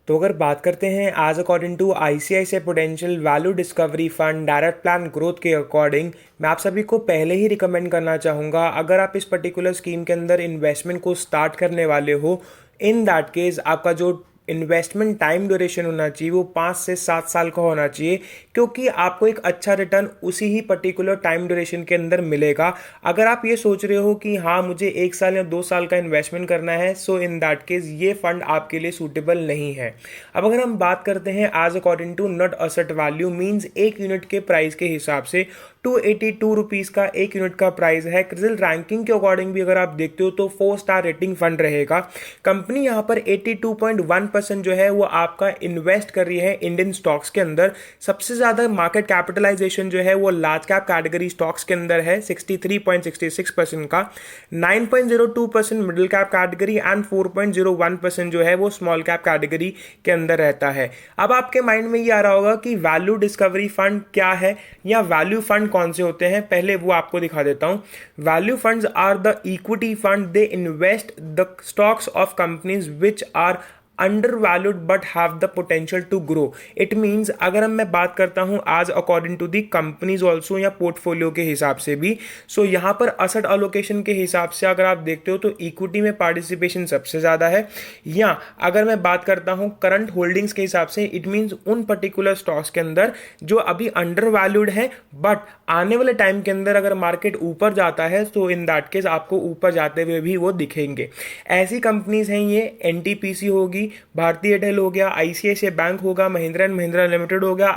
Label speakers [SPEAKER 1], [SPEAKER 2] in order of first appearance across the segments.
[SPEAKER 1] तो अगर बात करते हैं आज according to ICICI potential value discovery fund direct plan growth के अकॉर्डिंग, मैं आप सभी को पहले ही रिकमेंड करना चाहूँगा, अगर आप इस पर्टिकुलर स्कीम के अंदर इन्वेस्टमेंट को स्टार्ट करने वाले हो, इन दैट केस आपका जो इन्वेस्टमेंट टाइम ड्यूरेशन होना चाहिए वो 5 से 7 साल का होना चाहिए, क्योंकि आपको एक अच्छा रिटर्न उसी ही पर्टिकुलर टाइम ड्यूरेशन के अंदर मिलेगा। अगर आप ये सोच रहे हो कि हाँ मुझे 1 साल या 2 साल का इन्वेस्टमेंट करना है, सो इन दैट केस ये फंड आपके लिए सूटेबल नहीं है। अब अगर हम बात करते हैं आज according to net asset value means एक यूनिट के प्राइस के हिसाब से 282 रुपीज़ का एक यूनिट का प्राइस है। क्रिसिल रैंकिंग के अकॉर्डिंग भी अगर आप देखते हो तो 4 स्टार रेटिंग फंड रहेगा। कंपनी यहाँ पर 82.1% जो है वो आपका इन्वेस्ट कर रही है इंडियन स्टॉक्स के अंदर। सबसे ज़्यादा मार्केट कैपिटलाइजेशन जो है वो लार्ज कैप कैटेगरी स्टॉक्स के अंदर है 63.66% का, 9.02% मिडिल कैप कैटेगरी एंड 4.01% जो है वो स्मॉल कैप कैटेगरी के अंदर रहता है। अब आपके माइंड में ये आ रहा होगा कि वैल्यू डिस्कवरी फंड क्या है या वैल्यू फंड कौन से होते हैं, पहले वो आपको दिखा देता हूं। Value funds are the equity fund, they invest the stocks of companies which are undervalued but have the potential to grow। it means अगर मैं बात करता हूं आज according to the companies also या पोर्टफोलियो के हिसाब से भी, सो यहाँ पर असेट अलोकेशन के हिसाब से अगर आप देखते हो तो इक्विटी में पार्टिसिपेशन सबसे ज़्यादा है। या अगर मैं बात करता हूँ करंट होल्डिंग्स के हिसाब से, इट मीन्स उन पर्टिकुलर स्टॉक्स के अंदर जो अभी अंडर वैल्यूड है बट आने वाले टाइम के अंदर अगर मार्केट ऊपर जाता है तो इन दैट केस आपको ऊपर जाते हुए भी वो दिखेंगे। ऐसी कंपनीज हैं ये, एनटीपीसी होगी, भारतीय एयरटेल हो गया, आईसीआईसीआई बैंक होगा, महिंद्रा एंड महिंद्रा लिमिटेड हो गया,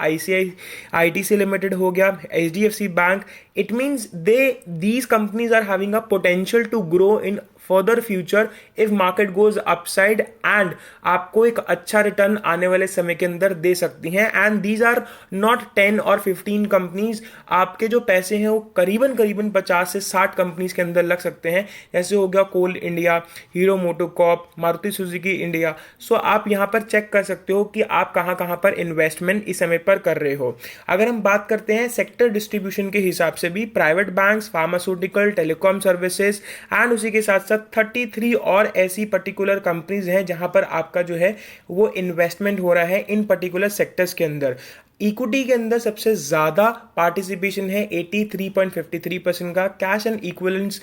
[SPEAKER 1] आईटीसी लिमिटेड हो गया, HDFC bank. It means these companies are having a potential to grow in further future if market goes upside and आपको एक अच्छा रिटर्न आने वाले समय के अंदर दे सकती हैं। एंड दीज आर नॉट 10 और 15 कंपनीज, आपके जो पैसे हैं वो करीबन करीबन 50 से 60 कंपनीज के अंदर लग सकते हैं, जैसे हो गया Coal India, Hero MotoCorp, Maruti Suzuki India. So आप यहाँ पर चेक कर सकते हो कि आप कहाँ कहाँ पर इन्वेस्टमेंट इस समय पर कर रहे हो। अगर हम बात करते हैं सेक्टर डिस्ट्रीब्यूशन के हिसाब से भी, private banks, pharmaceutical, telecom services and उसी के साथ साथ 33 और ऐसी पर्टिकुलर कंपनीज हैं जहां पर आपका जो है वो इन्वेस्टमेंट हो रहा है इन पर्टिकुलर सेक्टर्स के अंदर। इक्विटी के अंदर सबसे ज्यादा पार्टिसिपेशन है 83.53% का, cash and equivalents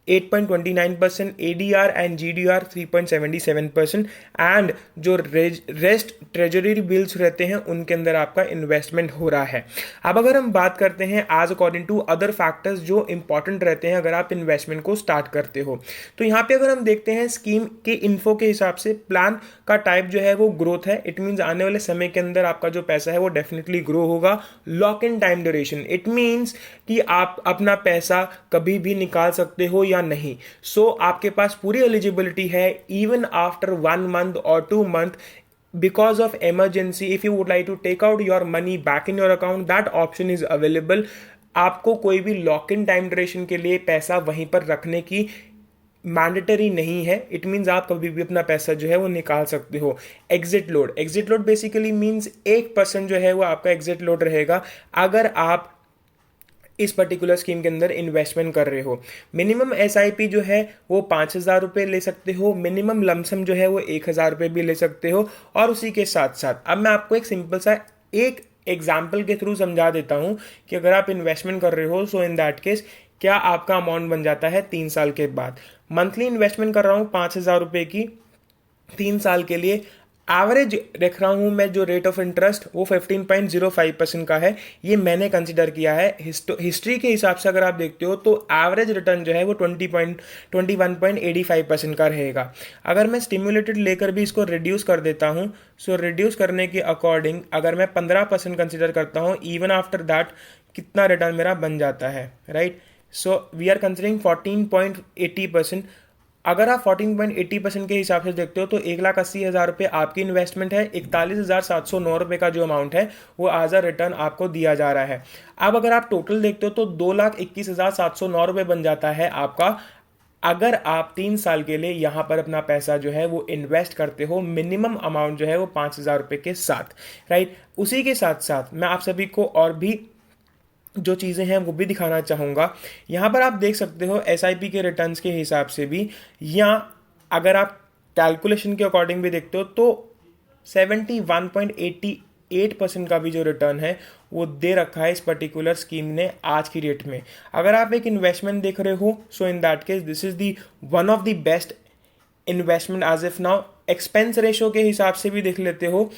[SPEAKER 1] 8.29%, ADR and GDR 3.77% and जो रेस्ट ट्रेजरी बिल्स रहते हैं उनके अंदर आपका इन्वेस्टमेंट हो रहा है। अब अगर हम बात करते हैं आज अकॉर्डिंग टू अदर फैक्टर्स जो इंपॉर्टेंट रहते हैं अगर आप इन्वेस्टमेंट को स्टार्ट करते हो, तो यहाँ पे अगर हम देखते हैं स्कीम के इन्फो के हिसाब से प्लान का टाइप जो है वो ग्रोथ है। इट मीन्स आने वाले समय के अंदर आपका जो पैसा है वो डेफिनेटली ग्रो होगा। Lock in time duration, it means कि आप अपना पैसा कभी भी निकाल सकते हो या नहीं। सो आपके पास पूरी एलिजिबिलिटी है इवन आफ्टर 1 month और 2 month because of emergency, if you would like to take out your money back in your account, that option is available। आपको कोई भी लॉक इन टाइम ड्यूरेशन के लिए पैसा वहीं पर रखने की मैंडेटरी नहीं है। इट मीन्स आप कभी भी अपना पैसा जो है वो निकाल सकते हो। एग्जिट लोड बेसिकली मीन्स 1% जो है वो आपका एग्जिट लोड रहेगा अगर आप इस पर्टिकुलर स्कीम के अंदर इन्वेस्टमेंट कर रहे हो। मिनिमम एसआईपी जो है वो 5,000 रुपये ले सकते हो, मिनिमम लमसम जो है वो 1,000 रुपये भी ले सकते हो। और उसी के साथ साथ अब मैं आपको एक सिंपल सा एक एग्जाम्पल के थ्रू समझा देता हूँ कि अगर आप इन्वेस्टमेंट कर रहे हो सो इन दैट केस क्या आपका अमाउंट बन जाता है 3 साल के बाद। मंथली इन्वेस्टमेंट कर रहा हूँ 5,000 रुपये की 3 साल के लिए, एवरेज रख रहा हूँ मैं जो रेट ऑफ इंटरेस्ट वो 15.05% का है। ये मैंने कंसिडर किया है। हिस्ट्री के हिसाब से अगर आप देखते हो तो एवरेज रिटर्न जो है वो 21.85% का रहेगा। अगर मैं स्टिमुलेटेड लेकर भी इसको रिड्यूस कर देता हूँ, सो रिड्यूस करने के अकॉर्डिंग अगर मैं 15% कंसिडर करता हूँ, इवन आफ्टर दैट कितना रिटर्न मेरा बन जाता है, right. So we are considering 14.80%। अगर आप 14.80% के हिसाब से देखते हो तो 1,80,000 रुपये आपकी इन्वेस्टमेंट है, 41,709 रुपये का जो अमाउंट है वो एज अ रिटर्न आपको दिया जा रहा है। अब अगर आप टोटल देखते हो तो 2,21,709 रुपये बन जाता है आपका, अगर आप 3 साल के लिए यहाँ पर अपना पैसा जो है वो इन्वेस्ट करते हो, मिनिमम अमाउंट जो है वो 5,000 रुपये के साथ, राइट। उसी के साथ साथ मैं आप सभी को और भी जो चीज़ें हैं वो भी दिखाना चाहूँगा। यहाँ पर आप देख सकते हो एसआईपी के रिटर्न्स के हिसाब से भी, या अगर आप कैलकुलेशन के अकॉर्डिंग भी देखते हो तो 71.88% का भी जो रिटर्न है वो दे रखा है इस पर्टिकुलर स्कीम ने आज की डेट में। अगर आप एक इन्वेस्टमेंट देख रहे हो, so in that case this is the one of the best investment as if now. Expense ratio के हिसाब से भी देख लेते हो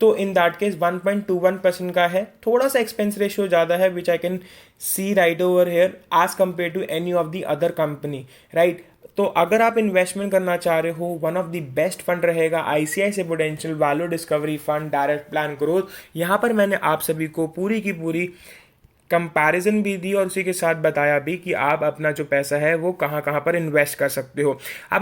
[SPEAKER 1] तो इन दैट केस 1.21% का है, थोड़ा सा एक्सपेंस रेशियो ज़्यादा है which I can see right over here as compare to any of the other company, right. तो अगर आप इन्वेस्टमेंट करना चाह रहे हो, one of the best fund रहेगा ICICI Prudential value discovery fund direct plan growth. यहाँ पर मैंने आप सभी को पूरी की पूरी कंपैरिजन भी दी और उसी के साथ बताया भी कि आप अपना जो पैसा है वो कहाँ कहाँ पर इन्वेस्ट कर सकते हो। अब